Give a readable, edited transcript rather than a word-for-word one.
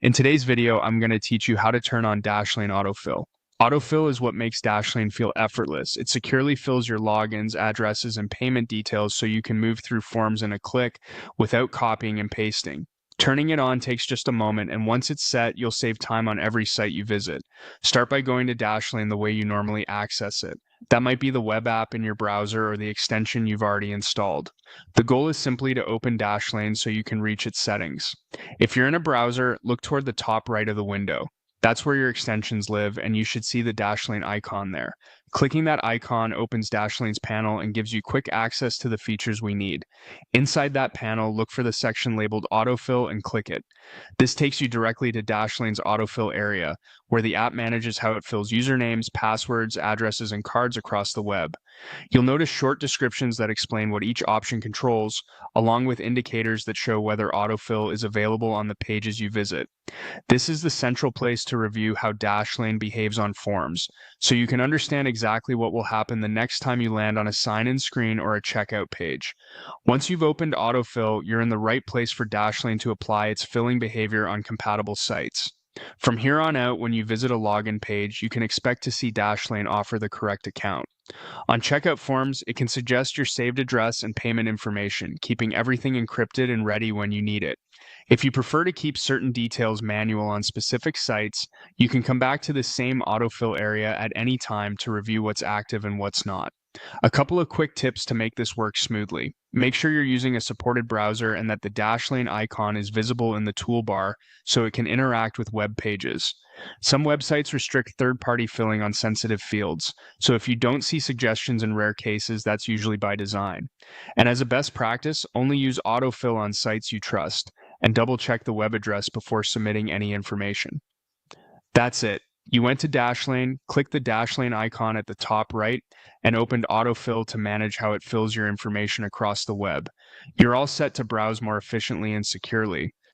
In today's video, I'm going to teach you how to turn on Dashlane Autofill. Autofill is what makes Dashlane feel effortless. It securely fills your logins, addresses, and payment details so you can move through forms in a click without copying and pasting. Turning it on takes just a moment, and once it's set, you'll save time on every site you visit. Start by going to Dashlane the way you normally access it. That might be the web app in your browser or the extension you've already installed. The goal is simply to open Dashlane so you can reach its settings. If you're in a browser, look toward the top right of the window. That's where your extensions live, and you should see the Dashlane icon there. Clicking that icon opens Dashlane's panel and gives you quick access to the features we need. Inside that panel, look for the section labeled Autofill and click it. This takes you directly to Dashlane's Autofill area, where the app manages how it fills usernames, passwords, addresses, and cards across the web. You'll notice short descriptions that explain what each option controls, along with indicators that show whether autofill is available on the pages you visit. This is the central place to review how Dashlane behaves on forms, so you can understand exactly what will happen the next time you land on a sign-in screen or a checkout page. Once you've opened autofill, you're in the right place for Dashlane to apply its filling behavior on compatible sites. From here on out, when you visit a login page, you can expect to see Dashlane offer the correct account. On checkout forms, it can suggest your saved address and payment information, keeping everything encrypted and ready when you need it. If you prefer to keep certain details manual on specific sites, you can come back to the same autofill area at any time to review what's active and what's not. A couple of quick tips to make this work smoothly. Make sure you're using a supported browser and that the Dashlane icon is visible in the toolbar so it can interact with web pages. Some websites restrict third-party filling on sensitive fields, so if you don't see suggestions in rare cases, that's usually by design. And as a best practice, only use autofill on sites you trust, and double-check the web address before submitting any information. That's it. You went to Dashlane, clicked the Dashlane icon at the top right, and opened Autofill to manage how it fills your information across the web. You're all set to browse more efficiently and securely.